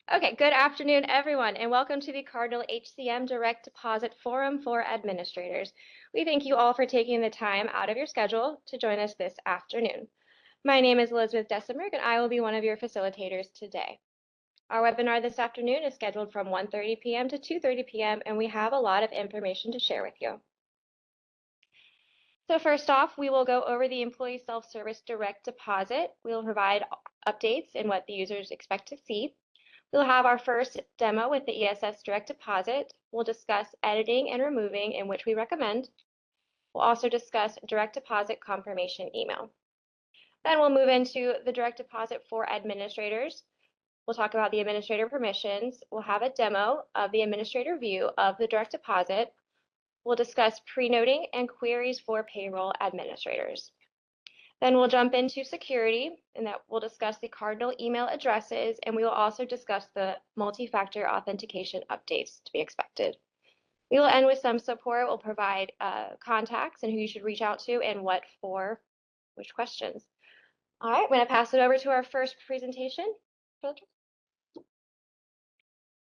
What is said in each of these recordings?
Okay, good afternoon, everyone, and welcome to the Cardinal HCM Direct Deposit Forum for Administrators. We thank you all for taking the time out of your schedule to join us this afternoon. My name is Elizabeth Desenberg, and I will be one of your facilitators today. Our webinar this afternoon is scheduled from 1:30 p.m. to 2:30 p.m., and we have a lot of information to share with you. So first off, we will go over the employee self-service direct deposit. We will provide updates in what the users expect to see. We'll have our first demo with the ESS direct deposit. We'll discuss editing and removing, in which we recommend. We'll also discuss direct deposit confirmation email. Then we'll move into the direct deposit for administrators. We'll talk about the administrator permissions. We'll have a demo of the administrator view of the direct deposit. We'll discuss pre-noting and queries for payroll administrators. Then we'll jump into security, and that we'll discuss the Cardinal email addresses, and we will also discuss the multi-factor authentication updates to be expected. We will end with some support. We'll provide contacts and who you should reach out to and what for which questions. All right, I'm going to pass it over to our first presentation.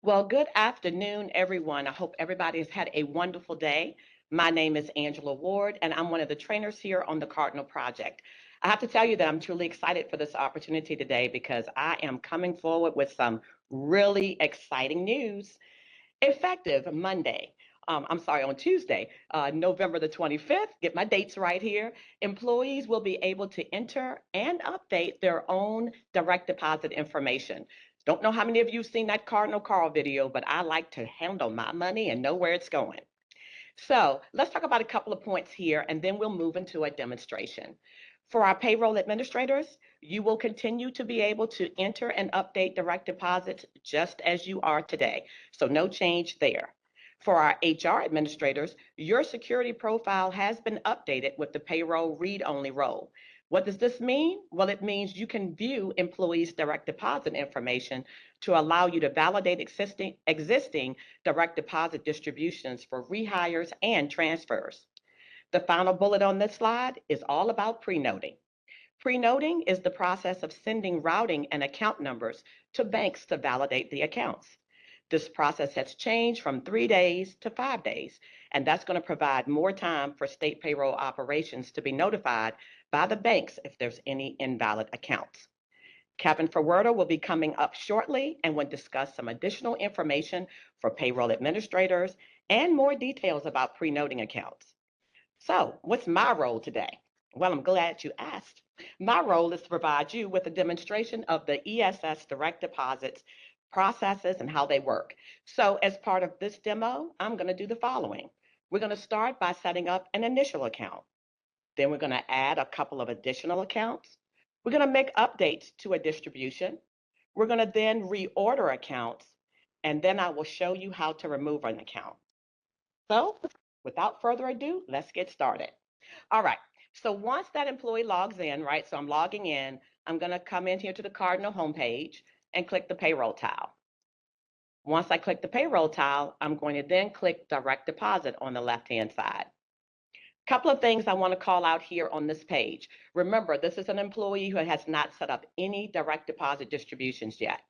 Well, good afternoon, everyone. I hope everybody has had a wonderful day. My name is Angela Ward, and I'm one of the trainers here on the Cardinal Project. I have to tell you that I'm truly excited for this opportunity today because I am coming forward with some really exciting news. Effective Monday, on Tuesday, November the 25th, get my dates right here, employees will be able to enter and update their own direct deposit information. Don't know how many of you have seen that Cardinal Carl video, but I like to handle my money and know where it's going. So let's talk about a couple of points here, and then we'll move into a demonstration. For our payroll administrators, you will continue to be able to enter and update direct deposits just as you are today. So no change there. For our HR administrators, your security profile has been updated with the payroll read-only role. What does this mean? Well, it means you can view employees' direct deposit information to allow you to validate existing direct deposit distributions for rehires and transfers. The final bullet on this slide is all about pre-noting. Pre-noting is the process of sending routing and account numbers to banks to validate the accounts. This process has changed from 3 days to 5 days, and that's going to provide more time for state payroll operations to be notified by the banks if there's any invalid accounts. Kevin Ferwerda will be coming up shortly and will discuss some additional information for payroll administrators and more details about pre-noting accounts. So, what's my role today? Well, I'm glad you asked. My role is to provide you with a demonstration of the ESS direct deposits processes and how they work. So, as part of this demo, I'm going to do the following. We're going to start by setting up an initial account. Then we're going to add a couple of additional accounts. We're going to make updates to a distribution. We're going to then reorder accounts, and then I will show you how to remove an account. So, without further ado, let's get started. All right, so once that employee logs in, right, so I'm logging in, I'm going to come in here to the Cardinal homepage and click the payroll tile. Once I click the payroll tile, I'm going to then click direct deposit on the left-hand side. Couple of things I want to call out here on this page. Remember, this is an employee who has not set up any direct deposit distributions yet.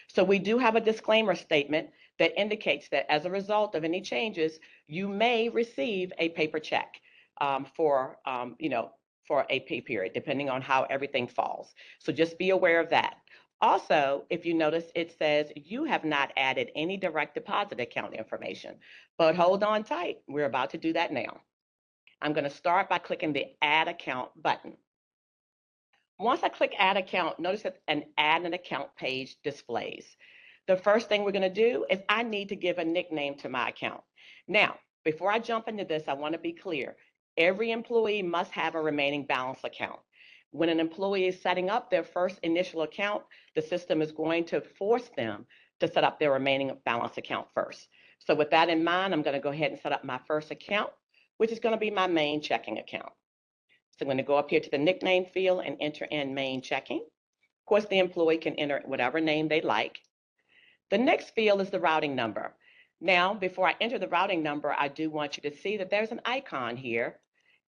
So we do have a disclaimer statement that indicates that as a result of any changes, you may receive a paper check for a pay period, depending on how everything falls. So just be aware of that. Also, if you notice, it says you have not added any direct deposit account information, but hold on tight. We're about to do that now. I'm going to start by clicking the Add Account button. Once I click Add Account, notice that an Add an Account page displays. The first thing we're going to do is I need to give a nickname to my account. Now, before I jump into this, I want to be clear. Every employee must have a remaining balance account. When an employee is setting up their first initial account, the system is going to force them to set up their remaining balance account first. So with that in mind, I'm going to go ahead and set up my first account, which is going to be my main checking account. So I'm going to go up here to the nickname field and enter in main checking. Of course, the employee can enter whatever name they like. The next field is the routing number. Now, before I enter the routing number, I do want you to see that there's an icon here.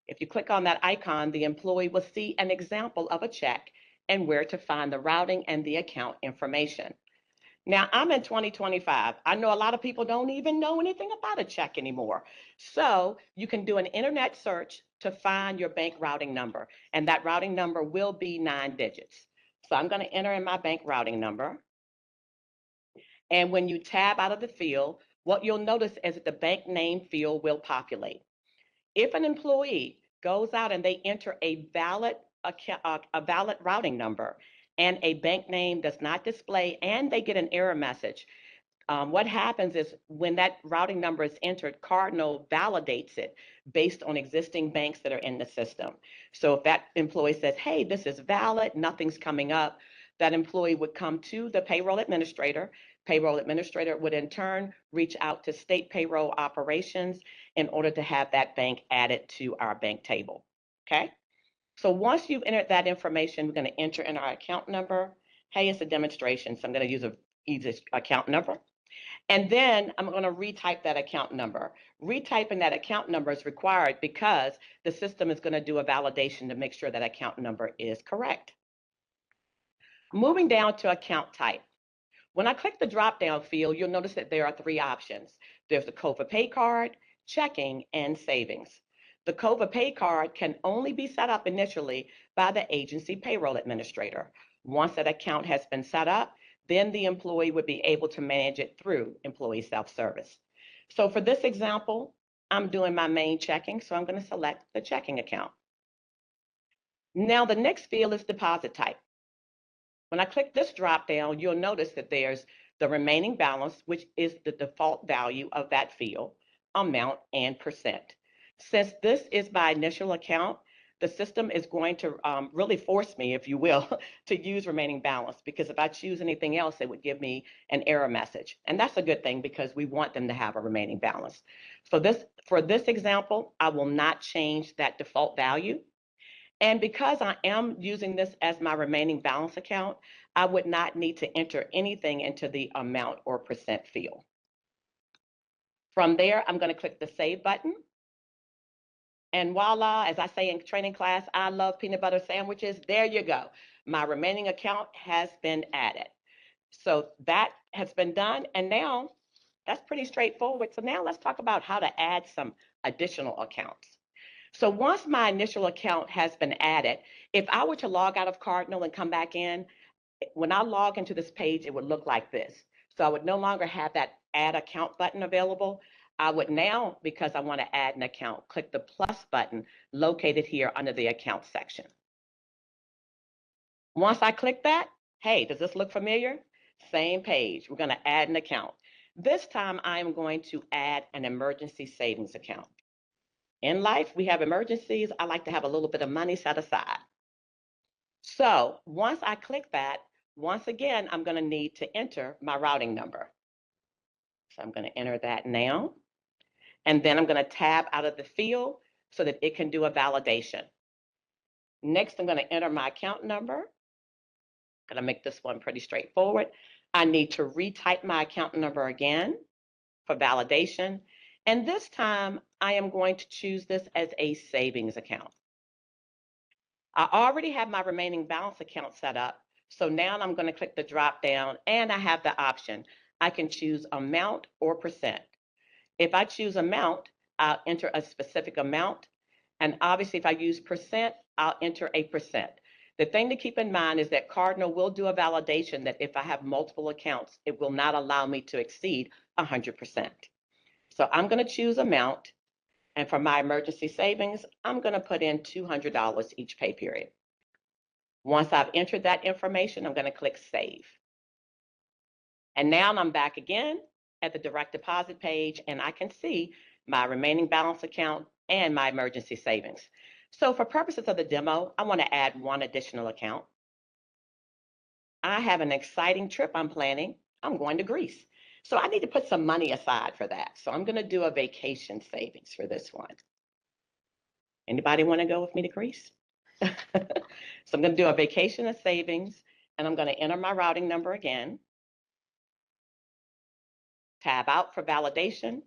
If you click on that icon, the employee will see an example of a check and where to find the routing and the account information. Now, I'm in 2025. I know a lot of people don't even know anything about a check anymore. So you can do an internet search to find your bank routing number, and that routing number will be 9 digits. So I'm going to enter in my bank routing number. And when you tab out of the field, what you'll notice is that the bank name field will populate. If an employee goes out and they enter a valid routing number and a bank name does not display and they get an error message, what happens is when that routing number is entered, Cardinal validates it based on existing banks that are in the system. So if that employee says, hey, this is valid, nothing's coming up, that employee would come to the payroll administrator. Payroll administrator would in turn reach out to state payroll operations in order to have that bank added to our bank table. Okay? So once you've entered that information, we're going to enter in our account number. Hey, it's a demonstration, so I'm going to use a easy account number. And then I'm going to retype that account number. Retyping that account number is required because the system is going to do a validation to make sure that account number is correct. Moving down to account type. When I click the drop-down field, you'll notice that there are 3 options. There's the COVA pay card, checking, and savings. The COVA pay card can only be set up initially by the agency payroll administrator. Once that account has been set up, then the employee would be able to manage it through employee self-service. So for this example, I'm doing my main checking, so I'm going to select the checking account. Now the next field is deposit type. When I click this drop down, you'll notice that there's the remaining balance, which is the default value of that field, amount, and percent. Since this is my initial account, the system is going to really force me, if you will, to use remaining balance, because if I choose anything else, it would give me an error message. And that's a good thing because we want them to have a remaining balance. So for this example, I will not change that default value. And because I am using this as my remaining balance account, I would not need to enter anything into the amount or percent field. From there, I'm going to click the Save button. And voila, as I say in training class, I love peanut butter sandwiches. There you go. My remaining account has been added. So that has been done. And now that's pretty straightforward. So now let's talk about how to add some additional accounts. So once my initial account has been added, if I were to log out of Cardinal and come back in, when I log into this page, it would look like this. So I would no longer have that add account button available. I would now, because I want to add an account, click the plus button located here under the account section. Once I click that, hey, does this look familiar? Same page. We're going to add an account. This time I am going to add an emergency savings account. In life, we have emergencies. I like to have a little bit of money set aside. So once I click that, once again, I'm going to need to enter my routing number. So I'm going to enter that now. And then I'm going to tab out of the field so that it can do a validation. Next, I'm going to enter my account number. I'm going to make this one pretty straightforward. I need to retype my account number again for validation. And this time, I am going to choose this as a savings account. I already have my remaining balance account set up. So now I'm going to click the drop down and I have the option. I can choose amount or percent. If I choose amount, I'll enter a specific amount. And obviously, if I use percent, I'll enter a percent. The thing to keep in mind is that Cardinal will do a validation that if I have multiple accounts, it will not allow me to exceed 100%. So I'm going to choose amount. And for my emergency savings, I'm going to put in $200 each pay period. Once I've entered that information, I'm going to click Save. And now I'm back again at the direct deposit page, and I can see my remaining balance account and my emergency savings. So for purposes of the demo, I want to add one additional account. I have an exciting trip I'm planning. I'm going to Greece. So I need to put some money aside for that. So I'm going to do a vacation savings for this one. Anybody want to go with me to Greece? So I'm going to do a vacation of savings, and I'm going to enter my routing number again. Tab out for validation,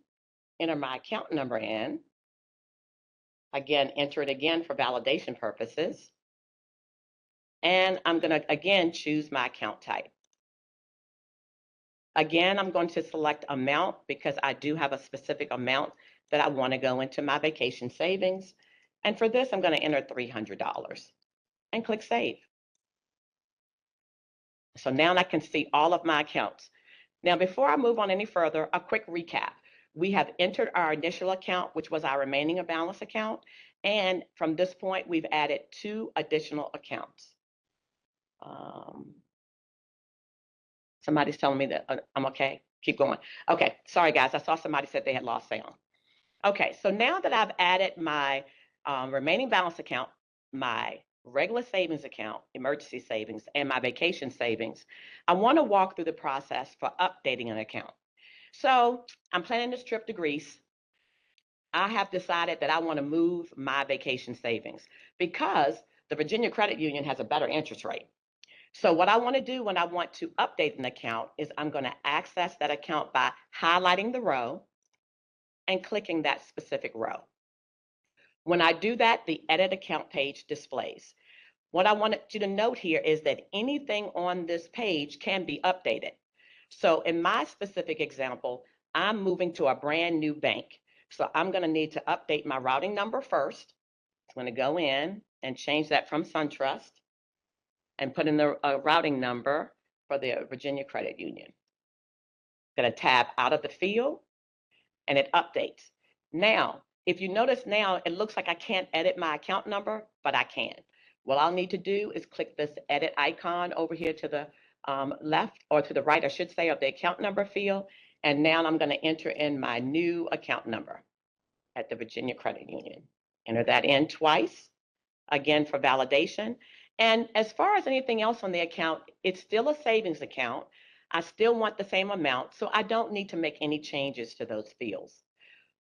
enter my account number in. Again, enter it again for validation purposes. And I'm going to, again, choose my account type. Again, I'm going to select amount because I do have a specific amount that I want to go into my vacation savings. And for this, I'm going to enter $300 and click Save. So now I can see all of my accounts. Now, before I move on any further, a quick recap. We have entered our initial account, which was our remaining balance account. And from this point, we've added 2 additional accounts. Somebody's telling me that I'm okay. Keep going. Okay, sorry guys, I saw somebody said they had lost sound. Okay, so now that I've added my remaining balance account, my regular savings account, emergency savings, and my vacation savings, I want to walk through the process for updating an account. So I'm planning this trip to Greece. I have decided that I want to move my vacation savings because the Virginia Credit Union has a better interest rate. So what I want to do when I want to update an account is I'm going to access that account by highlighting the row and clicking that specific row. When I do that, the Edit Account page displays. What I wanted you to note here is that anything on this page can be updated. So in my specific example, I'm moving to a brand new bank. So I'm going to need to update my routing number first. I'm going to go in and change that from SunTrust and put in the routing number for the Virginia Credit Union. Going to tab out of the field and it updates. Now, if you notice now, it looks like I can't edit my account number, but I can. What I'll need to do is click this edit icon over here to the left, or to the right, I should say, of the account number field. And now I'm going to enter in my new account number at the Virginia Credit Union. Enter that in twice, again for validation. And as far as anything else on the account, it's still a savings account. I still want the same amount, so I don't need to make any changes to those fields.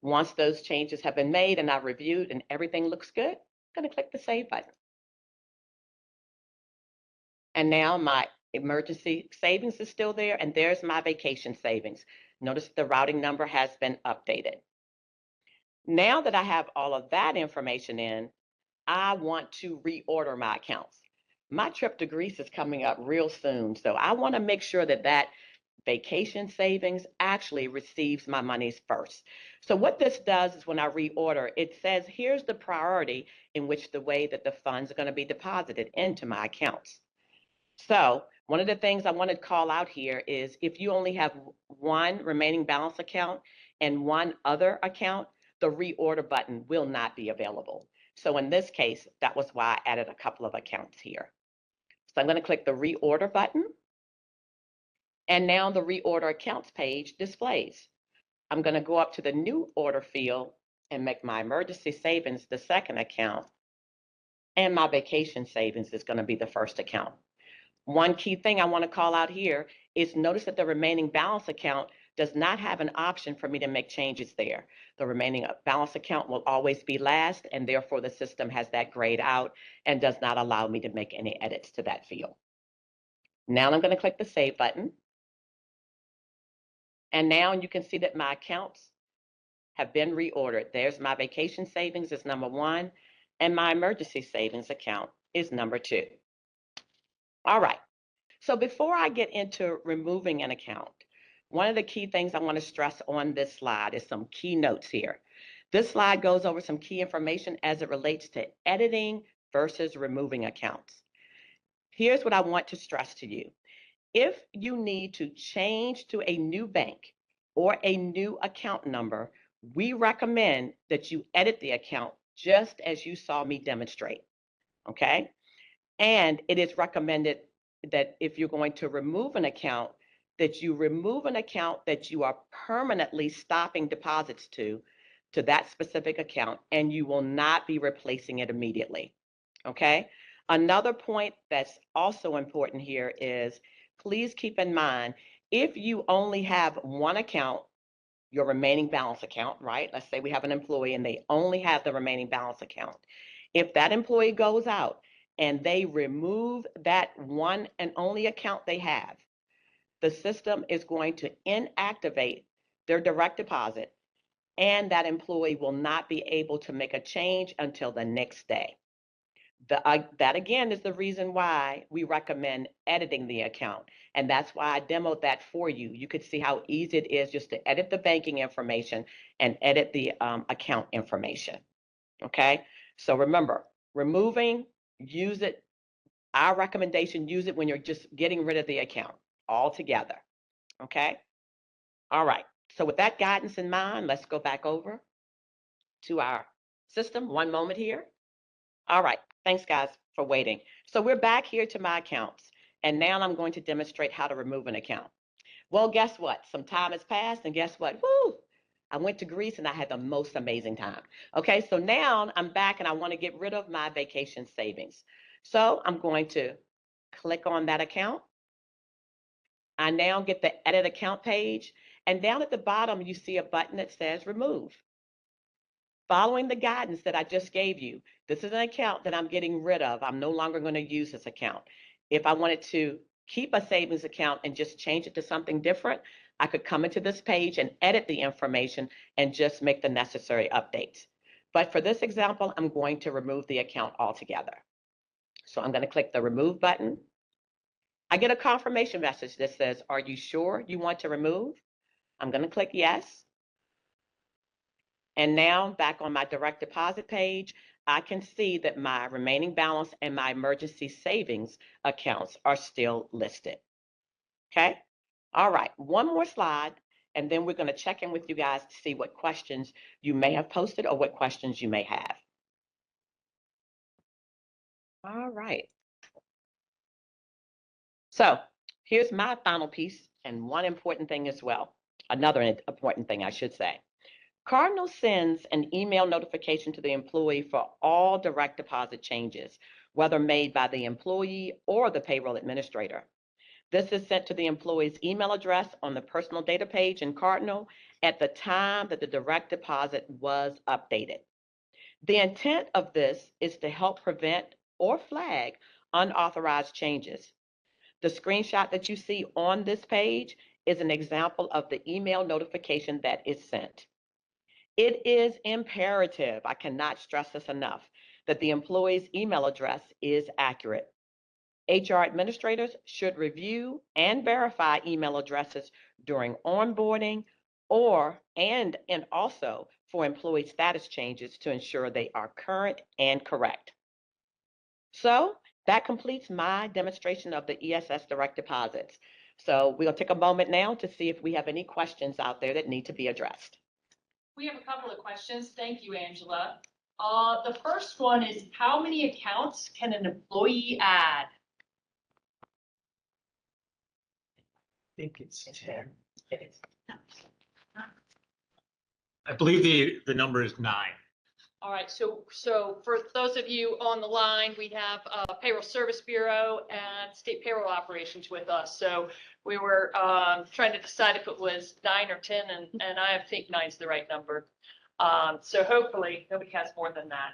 Once those changes have been made and I've reviewed and everything looks good, I'm going to click the Save button. And now my emergency savings is still there, and there's my vacation savings. Notice the routing number has been updated. Now that I have all of that information in, I want to reorder my accounts. My trip to Greece is coming up real soon, so I want to make sure that that vacation savings actually receives my monies first. So what this does is when I reorder, it says here's the priority in which the way that the funds are going to be deposited into my accounts. So one of the things I want to call out here is if you only have one remaining balance account and one other account, the reorder button will not be available. So in this case, that was why I added a couple of accounts here. So I'm going to click the reorder button. And now the reorder accounts page displays. I'm going to go up to the new order field and make my emergency savings the second account. And my vacation savings is going to be the first account. One key thing I want to call out here is notice that the remaining balance account does not have an option for me to make changes there. The remaining balance account will always be last, and therefore the system has that grayed out and does not allow me to make any edits to that field. Now I'm going to click the Save button. And now you can see that my accounts have been reordered. There's my vacation savings is number 1, and my emergency savings account is number 2. All right. So before I get into removing an account, one of the key things I want to stress on this slide is some key notes here. This slide goes over some key information as it relates to editing versus removing accounts. Here's what I want to stress to you. If you need to change to a new bank or a new account number, we recommend that you edit the account just as you saw me demonstrate, okay? And it is recommended that if you're going to remove an account, that you remove an account that you are permanently stopping deposits to that specific account, and you will not be replacing it immediately, okay? Another point that's also important here is please keep in mind, if you only have one account, your remaining balance account, right? Let's say we have an employee and they only have the remaining balance account. If that employee goes out and they remove that one and only account they have, the system is going to inactivate their direct deposit, and that employee will not be able to make a change until the next day. That again is the reason why we recommend editing the account. And that's why I demoed that for you. You could see how easy it is just to edit the banking information and edit the account information. Okay. So remember, removing, use it. Our recommendation, use it when you're just getting rid of the account altogether. Okay. All right. So with that guidance in mind, let's go back over to our system. One moment here. All right. Thanks, guys, for waiting. So we're back here to my accounts. And now I'm going to demonstrate how to remove an account. Well, guess what? Some time has passed, and guess what? Woo! I went to Greece and I had the most amazing time. Okay, so now I'm back and I want to get rid of my vacation savings. So I'm going to click on that account. I now get the edit account page, and down at the bottom, you see a button that says remove. Following the guidance that I just gave you, this is an account that I'm getting rid of. I'm no longer going to use this account. If I wanted to keep a savings account and just change it to something different, I could come into this page and edit the information and just make the necessary updates. But for this example, I'm going to remove the account altogether. So I'm going to click the remove button. I get a confirmation message that says, are you sure you want to remove? I'm going to click yes. And now back on my direct deposit page, I can see that my remaining balance and my emergency savings accounts are still listed. Okay. All right. One more slide, and then we're going to check in with you guys to see what questions you may have posted or what questions you may have. All right. So here's my final piece, and one important thing as well. Another important thing, I should say. Cardinal sends an email notification to the employee for all direct deposit changes, whether made by the employee or the payroll administrator. This is sent to the employee's email address on the personal data page in Cardinal at the time that the direct deposit was updated. The intent of this is to help prevent or flag unauthorized changes. The screenshot that you see on this page is an example of the email notification that is sent. It is imperative, I cannot stress this enough, that the employee's email address is accurate. HR administrators should review and verify email addresses during onboarding and also for employee status changes to ensure they are current and correct. So that completes my demonstration of the ESS direct deposits. So we'll take a moment now to see if we have any questions out there that need to be addressed. We have a couple of questions. Thank you, Angela. The first one is, how many accounts can an employee add? I think it's 10. It is. I believe the number is 9. All right, so for those of you on the line, we have Payroll Service Bureau and State Payroll Operations with us. So we were trying to decide if it was 9 or 10, and I think 9 is the right number. So hopefully nobody has more than that.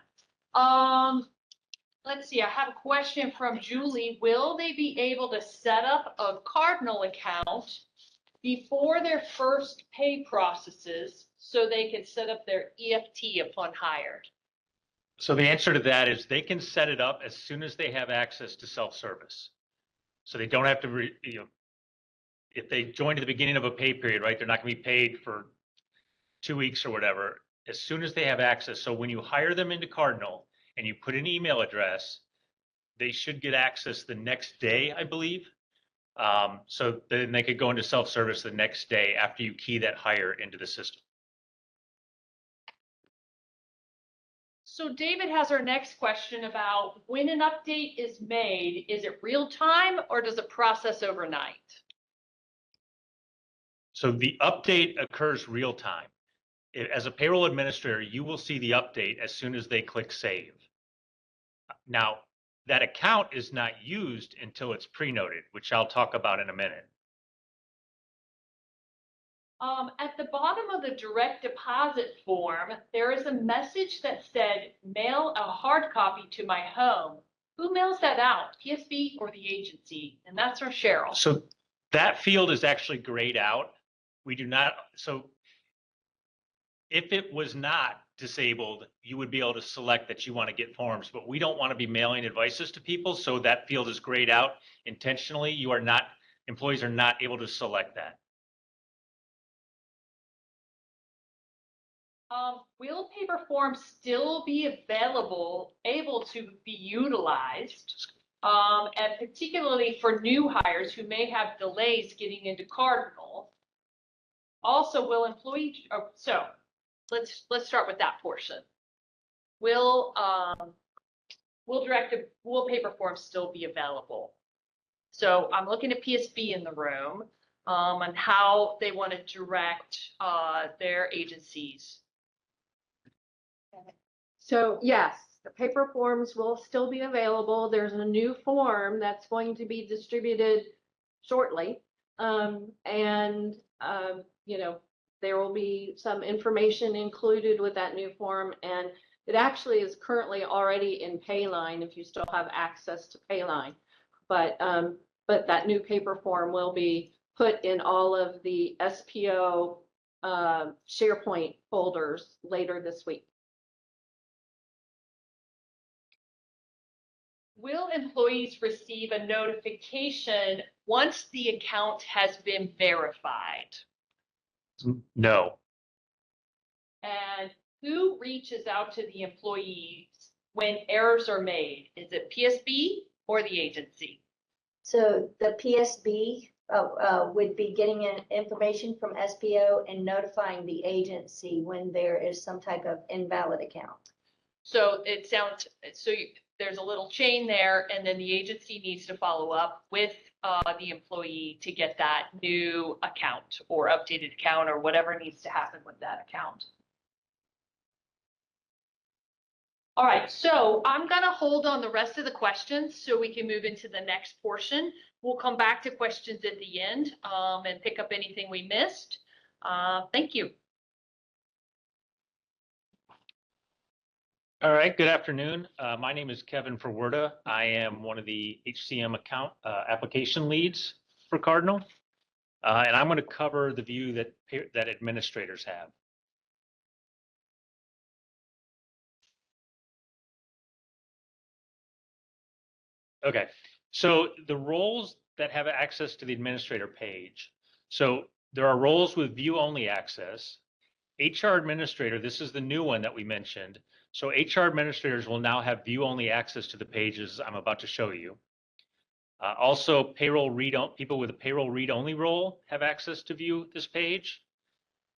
Let's see, I have a question from Julie. Will they be able to set up a Cardinal account before their first pay processes so they can set up their EFT upon hire? So the answer to that is they can set it up as soon as they have access to self-service. So they don't have to, if they join at the beginning of a pay period, right, they're not going to be paid for 2 weeks or whatever. As soon as they have access. So when you hire them into Cardinal and you put an email address, they should get access the next day, I believe. So then they could go into self-service the next day after you key that hire into the system. So David has our next question about when an update is made, is it real time or does it process overnight? So the update occurs real time. As a payroll administrator, you will see the update as soon as they click save. Now, that account is not used until it's pre-noted, which I'll talk about in a minute. At the bottom of the direct deposit form, there is a message that said, mail a hard copy to my home. Who mails that out, PSB or the agency? And that's our Cheryl. So that field is actually grayed out. We do not, so if it was not disabled, you would be able to select that you want to get forms, but we don't want to be mailing advices to people. So that field is grayed out intentionally. Employees are not able to select that. Will paper forms still be able to be utilized? And particularly for new hires who may have delays getting into Cardinal. Also, will so let's start with that portion. Will paper forms still be available? So I'm looking at PSB in the room, and how they want to direct, their agencies. So yes, the paper forms will still be available. There's a new form that's going to be distributed shortly. You know, there will be some information included with that new form, and it actually is currently already in Payline if you still have access to Payline. But that new paper form will be put in all of the SPO SharePoint folders later this week. Will employees receive a notification once the account has been verified? No. And who reaches out to the employees when errors are made? Is it PSB or the agency? So the PSB would be getting in information from SPO and notifying the agency when there is some type of invalid account. So there's a little chain there, and then the agency needs to follow up with the employee to get that new account or updated account or whatever needs to happen with that account. All right, so I'm gonna hold on the rest of the questions so we can move into the next portion. We'll come back to questions at the end, and pick up anything we missed. Thank you. All right, good afternoon. My name is Kevin Ferwerda. I am one of the HCM account application leads for Cardinal. And I'm going to cover the view that administrators have. Okay, so the roles that have access to the administrator page. So there are roles with view-only access. HR administrator, this is the new one that we mentioned. So HR administrators will now have view-only access to the pages I'm about to show you. Also, people with a payroll read-only role have access to view this page.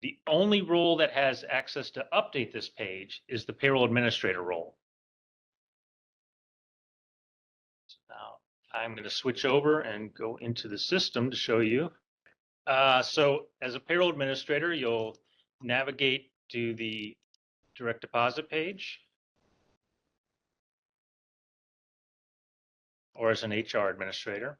The only role that has access to update this page is the payroll administrator role. So now I'm going to switch over and go into the system to show you. So as a payroll administrator, you'll navigate to the direct deposit page, or as an HR administrator.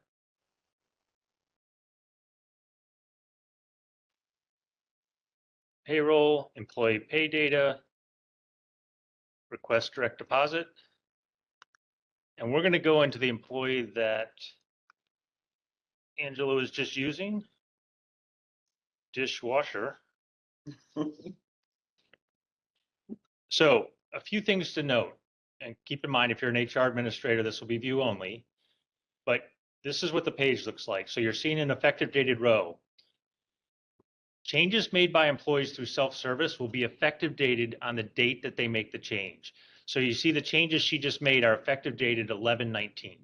Payroll, employee pay data, request direct deposit. And we're going to go into the employee that Angela was just using, dishwasher. So a few things to note, and keep in mind, if you're an HR administrator, this will be view only, but this is what the page looks like. So you're seeing an effective dated row. Changes made by employees through self-service will be effective dated on the date that they make the change. So you see the changes she just made are effective dated 11/19.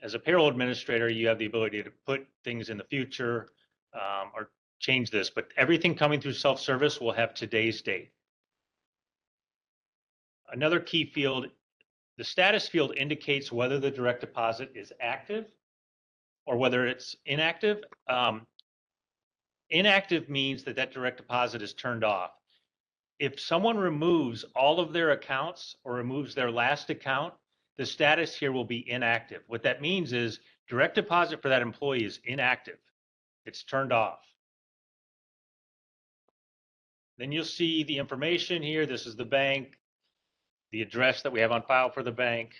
As a payroll administrator, you have the ability to put things in the future or change this, but everything coming through self-service will have today's date. Another key field, the status field indicates whether the direct deposit is active or whether it's inactive. Inactive means that direct deposit is turned off. If someone removes all of their accounts or removes their last account, the status here will be inactive. What that means is direct deposit for that employee is inactive. It's turned off. Then you'll see the information here. This is the bank, the address that we have on file for the bank.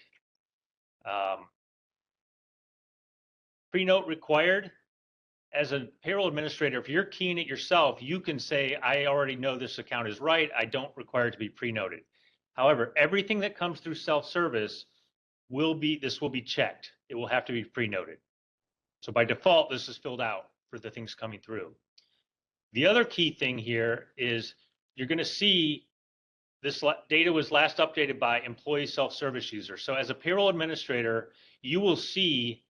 Pre-note required. as a payroll administrator, if you're keying it yourself, you can say, I already know this account is right. I don't require it to be pre-noted. However, everything that comes through self-service will be checked. It will have to be pre-noted. So by default, this is filled out for the things coming through. The other key thing here is you're going to see this data was last updated by employee self-service user. So as a payroll administrator, you will see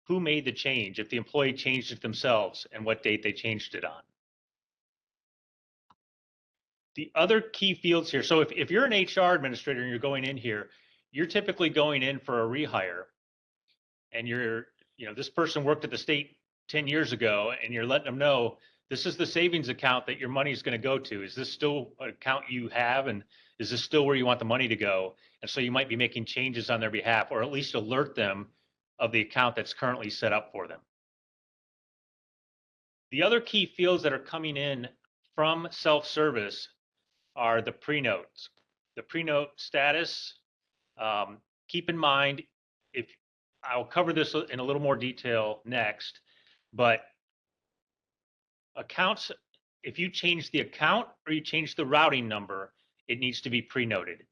who made the change, if the employee changed it themselves and what date they changed it on. The other key fields here, so if you're an HR administrator and you're going in here, you're typically going in for a rehire, and this person worked at the state 10 years ago, and you're letting them know, this is the savings account that your money is going to go to. Is this still an account you have, and is this still where you want the money to go? And so you might be making changes on their behalf, or at least alert them of the account that's currently set up for them. The other key fields that are coming in from self-service are the pre-notes. The pre-note status, keep in mind, I'll cover this in a little more detail next, but accounts, if you change the account or you change the routing number, it needs to be pre-noted.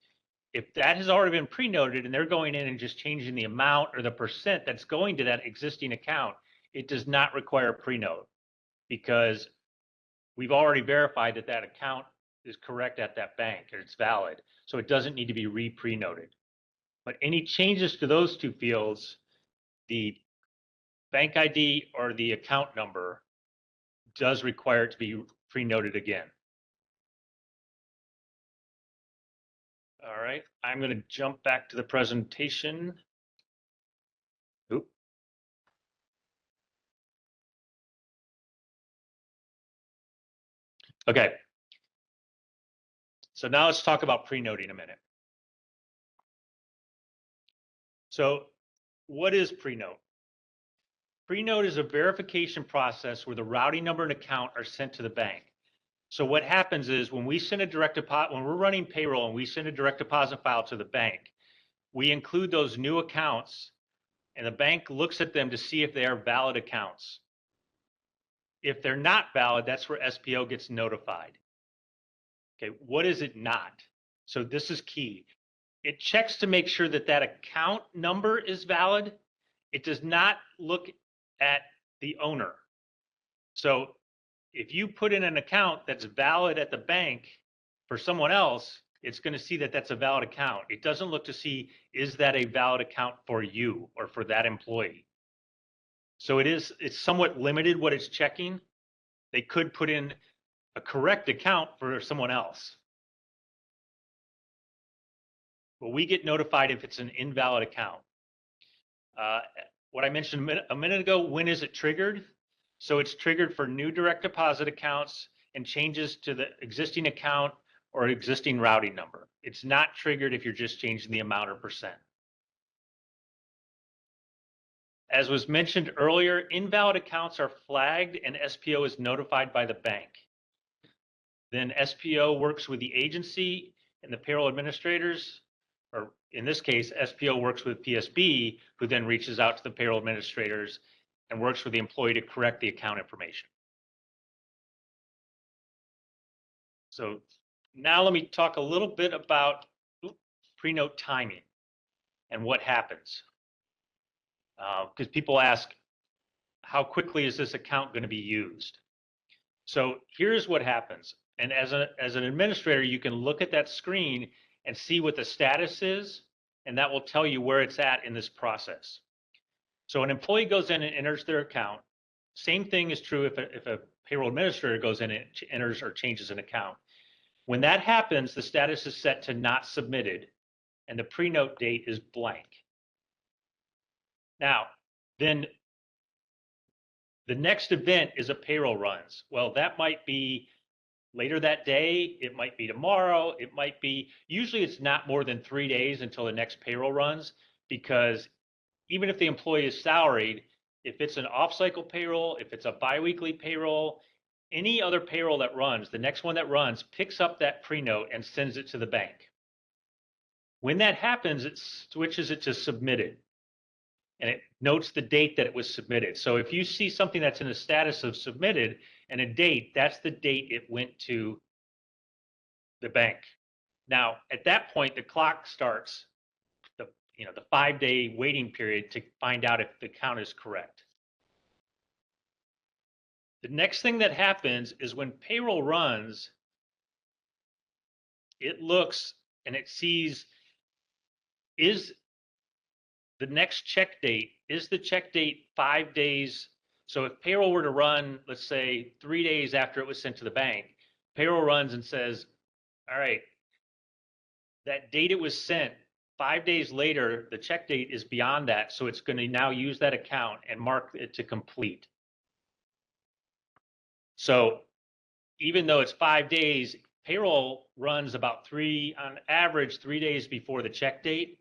If that has already been pre-noted and they're going in and just changing the amount or the percent that's going to that existing account, it does not require a pre-note, because we've already verified that that account is correct at that bank and it's valid. So it doesn't need to be pre-noted. But any changes to those two fields, the bank ID or the account number, does require it to be pre-noted again. All right, I'm going to jump back to the presentation. Oop. Okay. So now let's talk about pre-noting a minute. So what is pre-note? Pre-note is a verification process where the routing number and account are sent to the bank. So what happens is when we send a direct deposit, when we're running payroll and we send a direct deposit file to the bank, we include those new accounts and the bank looks at them to see if they are valid accounts. If they're not valid, that's where SPO gets notified. Okay, what is it not? So this is key. It checks to make sure that that account number is valid. It does not look at the owner. So if you put in an account that's valid at the bank for someone else, it's going to see that that's a valid account. It doesn't look to see, is that a valid account for you or for that employee? So it's somewhat limited what it's checking. They could put in a correct account for someone else. But we get notified if it's an invalid account. What I mentioned a minute ago, when is it triggered? So it's triggered for new direct deposit accounts and changes to the existing account or existing routing number. It's not triggered if you're just changing the amount or percent. As was mentioned earlier, invalid accounts are flagged and SPO is notified by the bank. Then SPO works with the agency and the payroll administrators, or in this case, SPO works with PSB, who then reaches out to the payroll administrators and works with the employee to correct the account information. So now let me talk a little bit about pre-note timing and what happens. Because people ask, how quickly is this account going to be used? So here's what happens. And as an administrator, you can look at that screen and see what the status is, and that will tell you where it's at in this process. So an employee goes in and enters their account. Same thing is true if a payroll administrator goes in and enters or changes an account. When that happens, the status is set to not submitted, and the pre-note date is blank. Now, then the next event is a payroll runs. Well, that might be later that day, it might be tomorrow, it might be, usually it's not more than 3 days until the next payroll runs, because even if the employee is salaried, if it's an off-cycle payroll, if it's a biweekly payroll, any other payroll that runs, the next one that runs picks up that pre-note and sends it to the bank. When that happens, it switches it to submitted. and it notes the date that it was submitted. So if you see something that's in the status of submitted and a date, that's the date it went to the bank. Now, at that point, the clock starts, the 5-day waiting period to find out if the count is correct. The next thing that happens is when payroll runs, it looks and it sees, is the next check date, is the check date 5 days? So if payroll were to run, let's say 3 days after it was sent to the bank, payroll runs and says, all right, that date it was sent, 5 days later, the check date is beyond that. So it's going to now use that account and mark it to complete. So even though it's 5 days, payroll runs about on average, 3 days before the check date.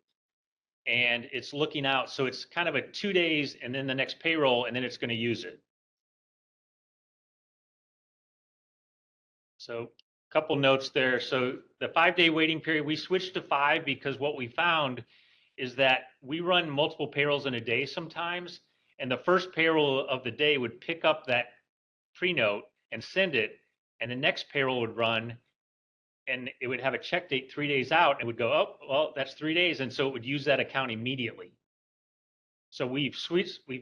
And it's looking out. So it's kind of a 2 days and then the next payroll, and then it's going to use it. So a couple notes there. So the 5-day waiting period, we switched to 5 because what we found is that we run multiple payrolls in a day sometimes. And the first payroll of the day would pick up that pre-note and send it. And the next payroll would run and it would have a check date 3 days out and would go, oh, well, that's 3 days. And so it would use that account immediately. So we've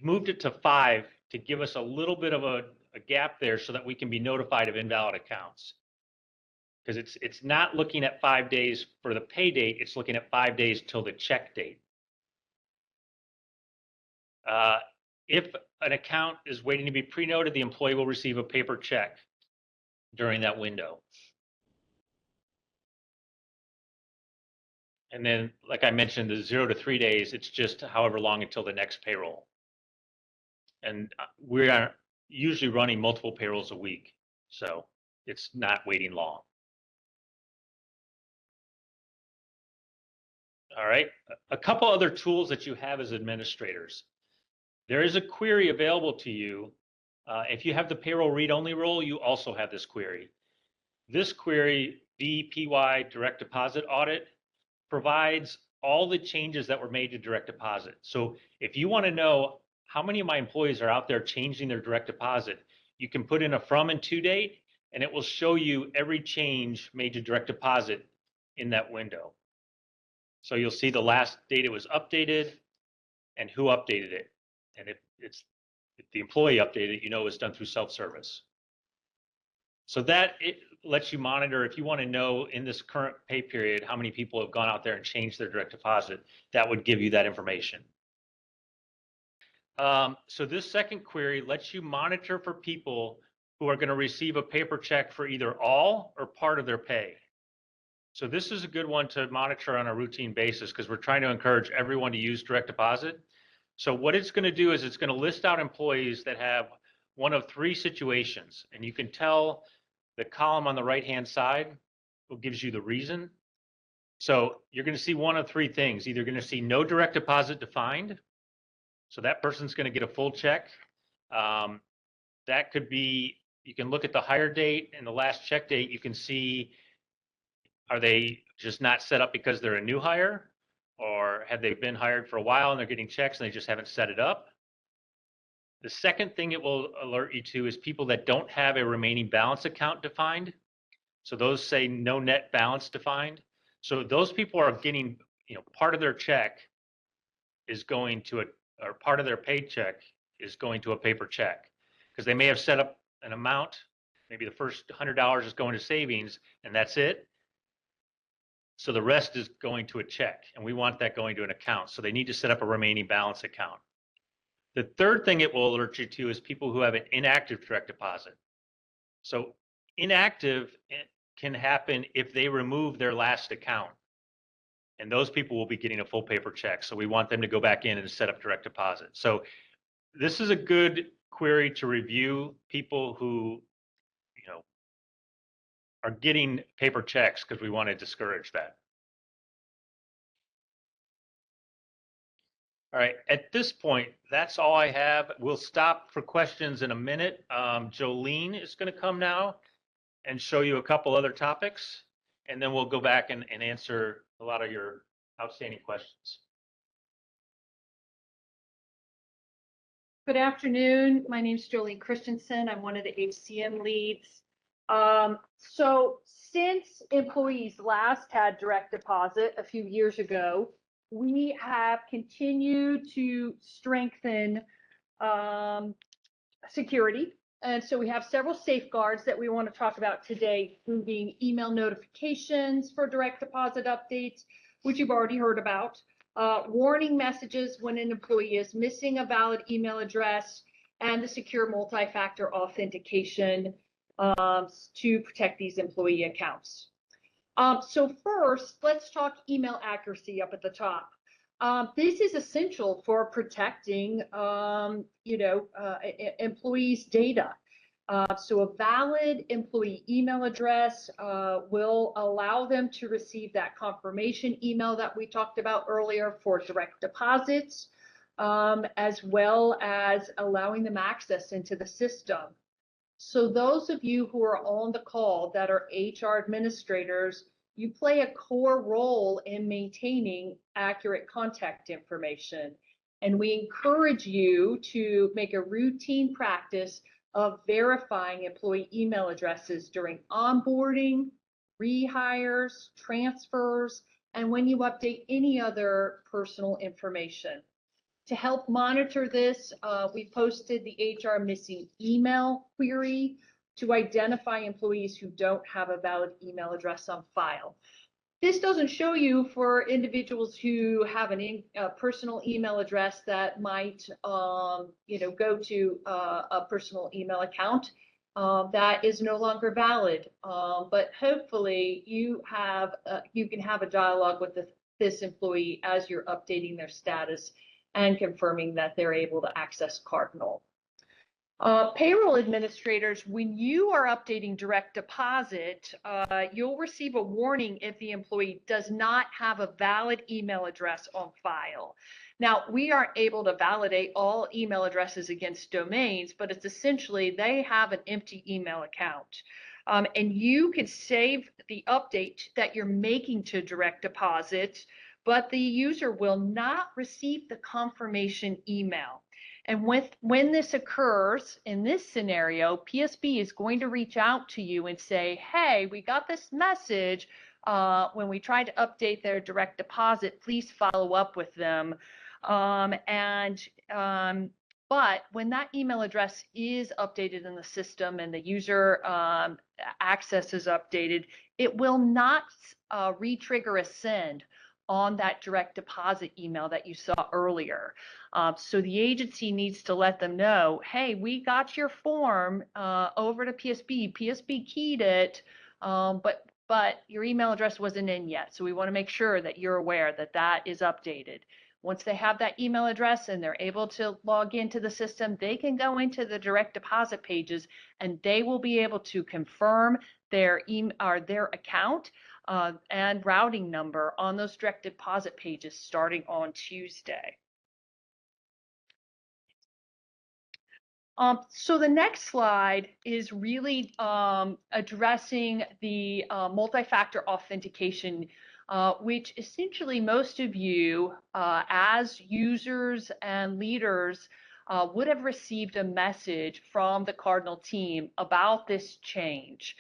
moved it to 5 to give us a little bit of a gap there so that we can be notified of invalid accounts. Because it's not looking at 5 days for the pay date, it's looking at 5 days till the check date. If an account is waiting to be pre-noted, the employee will receive a paper check during that window. And then, like I mentioned, the 0 to 3 days, it's just however long until the next payroll. And we are usually running multiple payrolls a week, so it's not waiting long. All right, a couple other tools that you have as administrators. There is a query available to you. If you have the payroll read-only role, you also have this query. This query, VPY direct deposit audit, provides all the changes that were made to direct deposit. So if you want to know how many of my employees are out there changing their direct deposit, you can put in a from and to date, and it will show you every change made to direct deposit in that window. So you'll see the last date it was updated and who updated it. And if the employee updated it, you know it was done through self-service. So that it lets you monitor if you want to know in this current pay period how many people have gone out there and changed their direct deposit. That would give you that information. So this second query lets you monitor for people who are going to receive a paper check for either all or part of their pay. So this is a good one to monitor on a routine basis because we're trying to encourage everyone to use direct deposit. So what it's going to do is it's going to list out employees that have one of 3 situations, and you can tell the column on the right-hand side gives you the reason. So you're going to see one of 3 things. Either going to see no direct deposit defined, so that person's going to get a full check. That could be, you can look at the hire date and the last check date. You can see, are they just not set up because they're a new hire? Or have they been hired for a while and they're getting checks and they just haven't set it up? The second thing it will alert you to is people that don't have a remaining balance account defined. So those say no net balance defined. So those people are getting, part of their check is going to or part of their paycheck is going to a paper check because they may have set up an amount. Maybe the first $100 is going to savings and that's it. So the rest is going to a check, and we want that going to an account. So they need to set up a remaining balance account. The third thing it will alert you to is people who have an inactive direct deposit. So inactive can happen if they remove their last account, and those people will be getting a full paper check. So we want them to go back in and set up direct deposit. So this is a good query to review people who, are getting paper checks because we want to discourage that. All right, at this point, that's all I have. We'll stop for questions in a minute. Jolene is going to come now and show you a couple other topics, and then we'll go back and answer a lot of your outstanding questions. Good afternoon. My name is Jolene Christensen. I'm one of the HCM leads. So since employees last had direct deposit a few years ago, we have continued to strengthen security. And so we have several safeguards that we want to talk about today, including email notifications for direct deposit updates, which you've already heard about, warning messages when an employee is missing a valid email address, and the secure multi-factor authentication to protect these employee accounts. So first, let's talk email accuracy up at the top. This is essential for protecting, employees' data. So a valid employee email address will allow them to receive that confirmation email that we talked about earlier for direct deposits, as well as allowing them access into the system. So those of you who are on the call that are HR administrators, you play a core role in maintaining accurate contact information. And we encourage you to make a routine practice of verifying employee email addresses during onboarding, rehires, transfers, and when you update any other personal information. To help monitor this, we posted the HR missing email query to identify employees who don't have a valid email address on file. This doesn't show you for individuals who have a personal email address that might, go to a personal email account that is no longer valid. But hopefully you can have a dialogue with this employee as you're updating their status and confirming that they're able to access Cardinal. Payroll administrators, when you are updating direct deposit, you'll receive a warning if the employee does not have a valid email address on file. Now, we aren't able to validate all email addresses against domains, but it's essentially they have an empty email account. And you could save the update that you're making to direct deposit, but the user will not receive the confirmation email. And when this occurs in this scenario, PSB is going to reach out to you and say, hey, we got this message when we tried to update their direct deposit, please follow up with them. But when that email address is updated in the system and the user access is updated, it will not re-trigger a send on that direct deposit email that you saw earlier. So the agency needs to let them know, hey, we got your form over to PSB. PSB keyed it, but your email address wasn't in yet. So we want to make sure that you're aware that that is updated. Once they have that email address and they're able to log into the system, they can go into the direct deposit pages and they will be able to confirm their account and routing number on those direct deposit pages starting on Tuesday. So the next slide is really addressing the multi-factor authentication, which essentially most of you as users and leaders would have received a message from the Cardinal team about this change.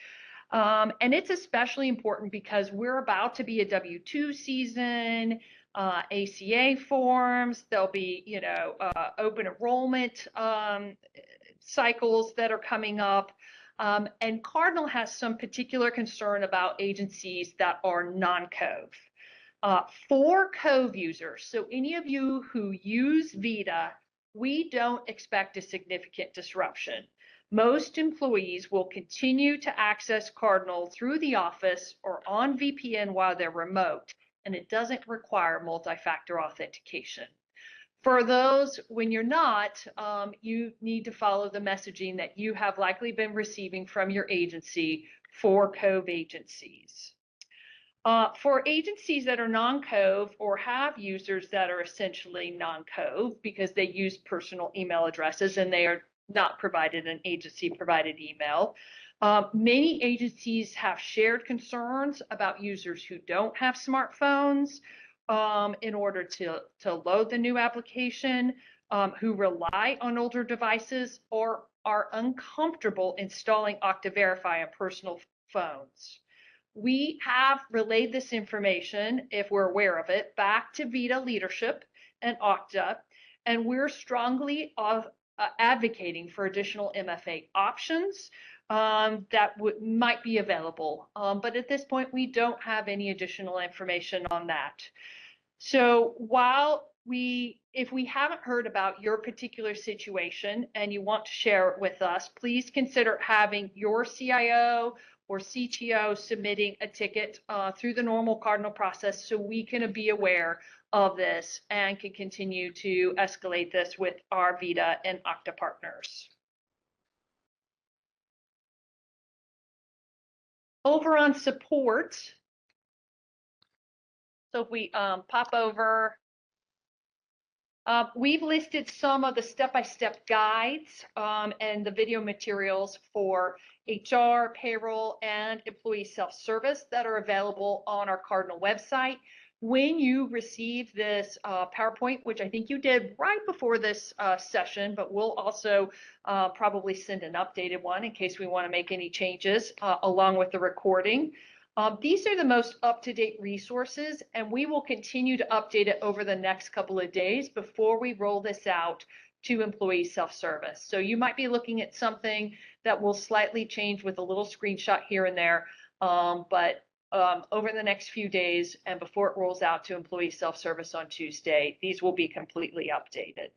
And it's especially important because we're about to be a W-2 season, ACA forms, there'll be, open enrollment cycles that are coming up. And Cardinal has some particular concern about agencies that are non-Cove. For Cove users, so any of you who use Vita, we don't expect a significant disruption. Most employees will continue to access Cardinal through the office or on VPN while they're remote, and it doesn't require multi-factor authentication. For those, when you're not, you need to follow the messaging that you have likely been receiving from your agency for Cove agencies. For agencies that are non-Cove or have users that are essentially non-Cove because they use personal email addresses and they are not provided an agency provided email. Many agencies have shared concerns about users who don't have smartphones in order to load the new application. who rely on older devices or are uncomfortable installing Okta Verify on personal phones. We have relayed this information, if we're aware of it, back to Vita leadership and Okta, and we're strongly advocating for additional MFA options that might be available. But at this point, we don't have any additional information on that. So if we haven't heard about your particular situation and you want to share it with us, please consider having your CIO or CTO submitting a ticket through the normal Cardinal process so we can be aware of this and can continue to escalate this with our Vita and Okta partners. Over on support, so if we pop over, we've listed some of the step-by-step guides and the video materials for HR, payroll, and employee self-service that are available on our Cardinal website. When you receive this PowerPoint, which I think you did right before this session, but we'll also probably send an updated one in case we want to make any changes along with the recording. These are the most up-to-date resources, and we will continue to update it over the next couple of days before we roll this out to employee self-service. So you might be looking at something that will slightly change with a little screenshot here and there, but over the next few days and before it rolls out to employee self-service on Tuesday, these will be completely updated.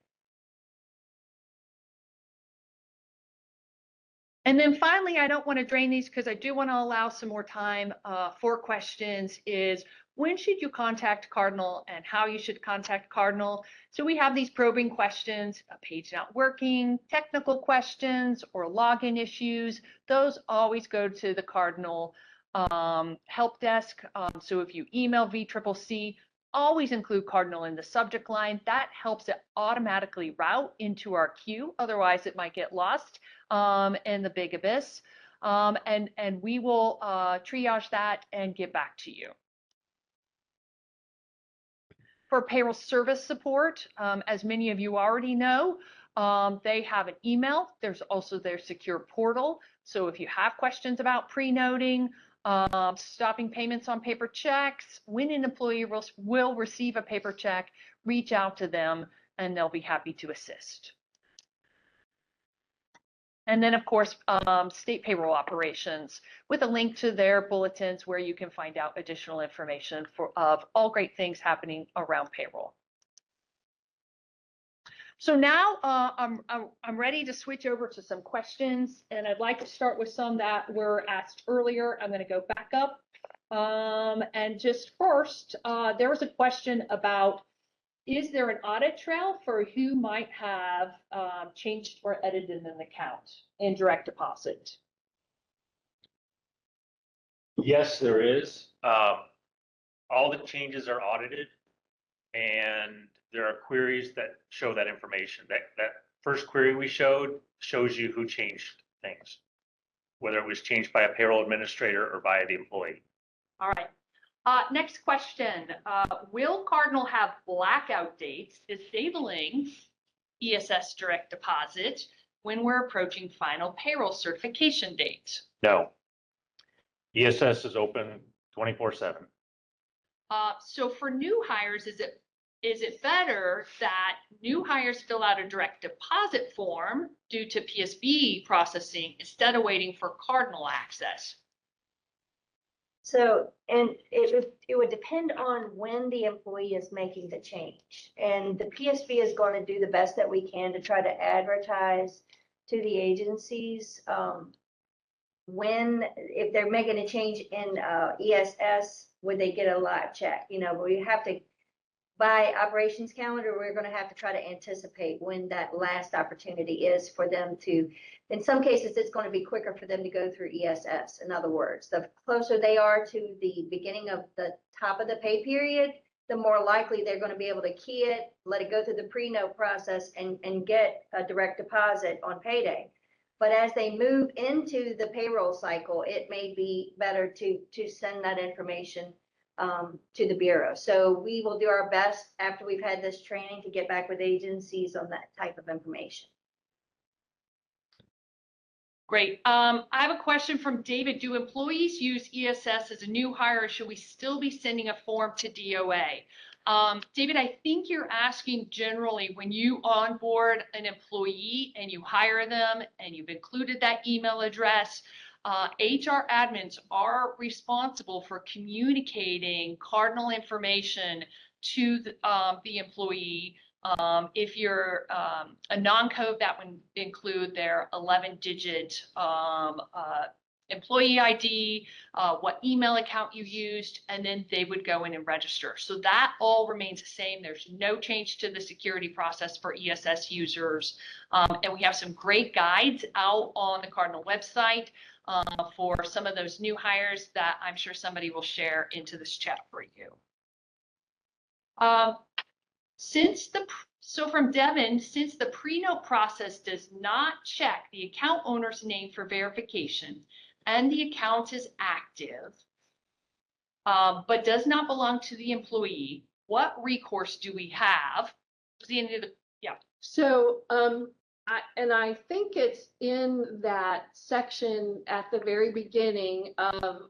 And then finally, I don't want to drain these because I do want to allow some more time for questions, is when should you contact Cardinal and how you should contact Cardinal. So we have these probing questions, a page not working, technical questions, or login issues. Those always go to the Cardinal help desk. So if you email VCCC, always include Cardinal in the subject line. That helps it automatically route into our queue. Otherwise, it might get lost in the big abyss. And we will triage that and get back to you. For payroll service support, as many of you already know, they have an email. There's also their secure portal. So if you have questions about pre-noting, stopping payments on paper checks, when an employee will receive a paper check, reach out to them and they'll be happy to assist. And then, of course, state payroll operations with a link to their bulletins where you can find out additional information of all great things happening around payroll. So now I'm ready to switch over to some questions, and I'd like to start with some that were asked earlier. I'm going to go back up. And just first, there was a question about, is there an audit trail for who might have changed or edited an account in direct deposit? Yes, there is. All the changes are audited, and there are queries that show that information. That first query we showed shows you who changed things, whether it was changed by a payroll administrator or by the employee. All right. Next question. Will Cardinal have blackout dates disabling ESS direct deposit when we're approaching final payroll certification date? No. ESS is open 24/7. So for new hires, is it better that new hires fill out a direct deposit form due to PSB processing instead of waiting for Cardinal access? So, and it would depend on when the employee is making the change. And the PSB is going to do the best that we can to try to advertise to the agencies if they're making a change in ESS, would they get a live check? You know, we have to, by operations calendar, we're going to have to try to anticipate when that last opportunity is for them to, in some cases, it's going to be quicker for them to go through ESS. In other words, the closer they are to the beginning of the top of the pay period, the more likely they're going to be able to key it, let it go through the pre-note process and get a direct deposit on payday. But as they move into the payroll cycle, it may be better to send that information to the Bureau. So we will do our best after we've had this training to get back with agencies on that type of information. Great. I have a question from David. Do employees use ESS as a new hire, or should we still be sending a form to DOA? David, I think you're asking generally when you onboard an employee and you hire them and you've included that email address, HR admins are responsible for communicating Cardinal information to the employee. If you're a non-code, that would include their 11-digit employee ID, what email account you used, and then they would go in and register. So that all remains the same. There's no change to the security process for ESS users. And we have some great guides out on the Cardinal website for some of those new hires that I'm sure somebody will share into this chat for you. So from Devin, since the pre-note process does not check the account owner's name for verification and the account is active, but does not belong to the employee, what recourse do we have? So, I think it's in that section at the very beginning of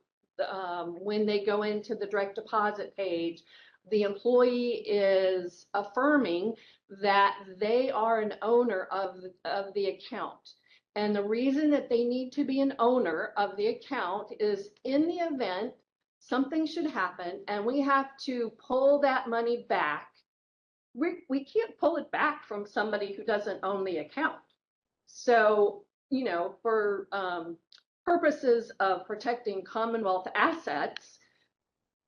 when they go into the direct deposit page, the employee is affirming that they are an owner of the account. And the reason that they need to be an owner of the account is in the event something should happen and we have to pull that money back, we can't pull it back from somebody who doesn't own the account. So, you know, for purposes of protecting Commonwealth assets,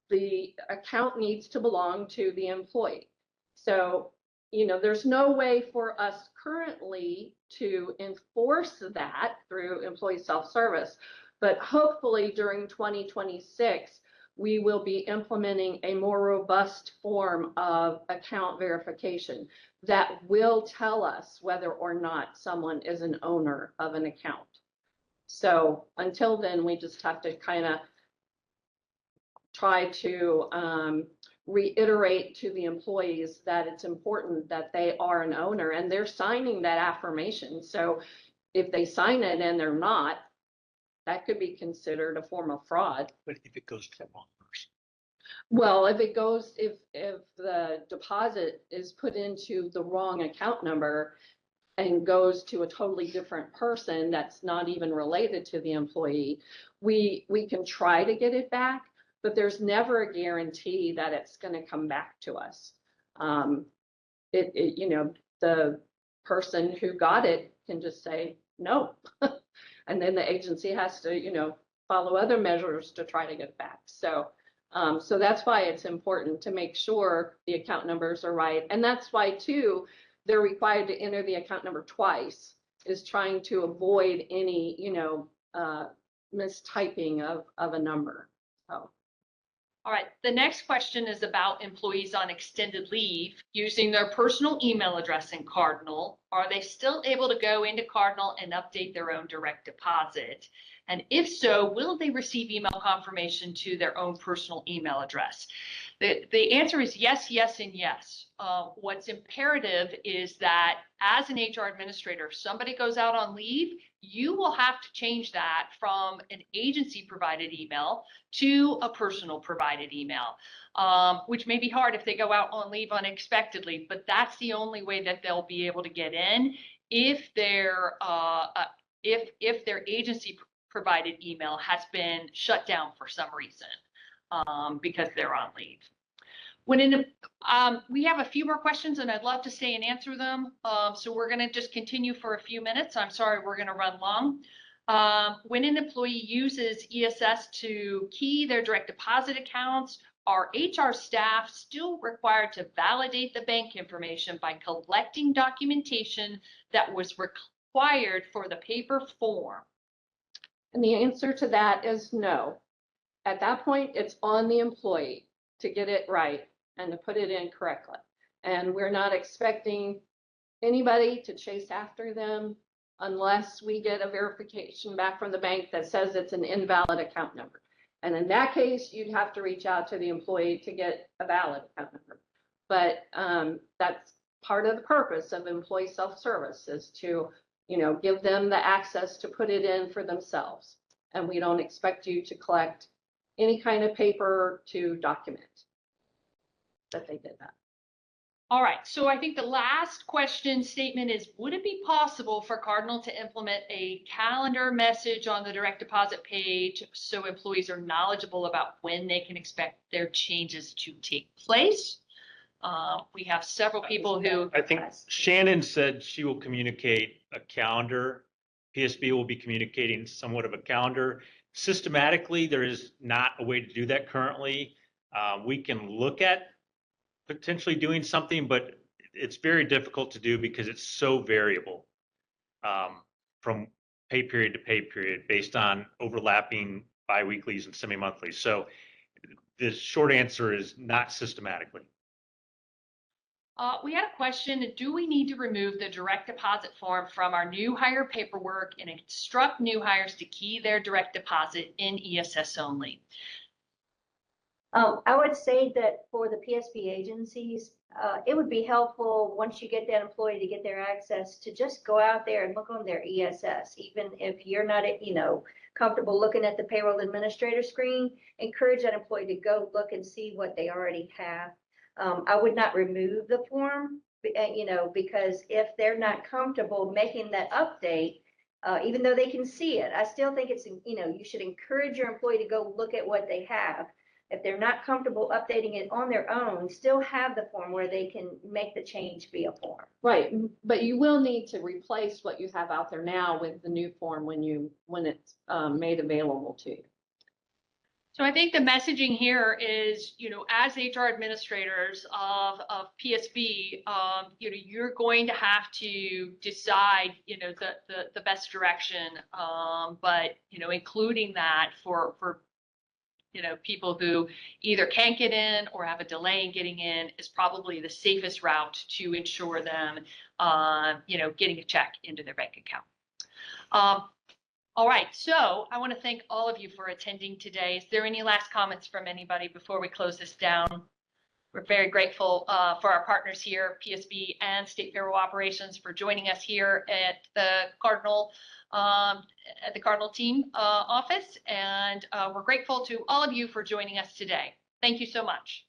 the account needs to belong to the employee. So, you know, there's no way for us currently to enforce that through employee self-service, but hopefully during 2026, we will be implementing a more robust form of account verification that will tell us whether or not someone is an owner of an account. So until then, we just have to kind of try to reiterate to the employees that it's important that they are an owner and they're signing that affirmation. So if they sign it and they're not, that could be considered a form of fraud. But if it goes to the wrong person. Well, if it goes, if the deposit is put into the wrong account number and goes to a totally different person that's not even related to the employee, we can try to get it back, but there's never a guarantee that it's going to come back to us. You know, the person who got it can just say no. And then the agency has to, you know, follow other measures to try to get it back. So, so that's why it's important to make sure the account numbers are right. And that's why too, they're required to enter the account number twice, is trying to avoid any, you know, mistyping of a number. So. All right, the next question is about employees on extended leave using their personal email address in Cardinal. Are they still able to go into Cardinal and update their own direct deposit? And if so, will they receive email confirmation to their own personal email address? The answer is yes, yes, and yes. What's imperative is that as an HR administrator, if somebody goes out on leave, you will have to change that from an agency provided email to a personal provided email, which may be hard if they go out on leave unexpectedly, but that's the only way that they'll be able to get in if their agency provided email has been shut down for some reason because they're on leave. We have a few more questions and I'd love to stay and answer them. So we're going to just continue for a few minutes. I'm sorry, we're going to run long. When an employee uses ESS to key their direct deposit accounts, are HR staff still required to validate the bank information by collecting documentation that was required for the paper form? And the answer to that is no. At that point, it's on the employee to get it right and to put it in correctly. And we're not expecting anybody to chase after them unless we get a verification back from the bank that says it's an invalid account number. And in that case, you'd have to reach out to the employee to get a valid account number. But that's part of the purpose of employee self-service is to, give them the access to put it in for themselves. And we don't expect you to collect any kind of paper to document that they did that. All right, so I think the last question statement is, would it be possible for Cardinal to implement a calendar message on the direct deposit page so employees are knowledgeable about when they can expect their changes to take place? We have several people who. I think Shannon said she will communicate a calendar. PSB will be communicating somewhat of a calendar. Systematically, there is not a way to do that currently. We can look at potentially doing something, but it's very difficult to do because it's so variable from pay period to pay period based on overlapping biweeklies and semi-monthlies. So the short answer is not systematically. We had a question, do we need to remove the direct deposit form from our new hire paperwork and instruct new hires to key their direct deposit in ESS only? I would say that for the PSB agencies, it would be helpful once you get that employee to get their access to just go out there and look on their ESS. Even if you're not, comfortable looking at the payroll administrator screen, encourage that employee to go look and see what they already have. I would not remove the form, because if they're not comfortable making that update, even though they can see it, I still think it's, you should encourage your employee to go look at what they have. If they're not comfortable updating it on their own, still have the form where they can make the change via form. Right, but you will need to replace what you have out there now with the new form when it's made available to you. So I think the messaging here is, as HR administrators of PSB, you're going to have to decide, the best direction. But, including that for people who either can't get in or have a delay in getting in is probably the safest route to ensure them, getting a check into their bank account. All right, so I want to thank all of you for attending today. Is there any last comments from anybody before we close this down? We're very grateful for our partners here, PSB and State Payroll Operations, for joining us here at the Cardinal Team office, and we're grateful to all of you for joining us today. Thank you so much.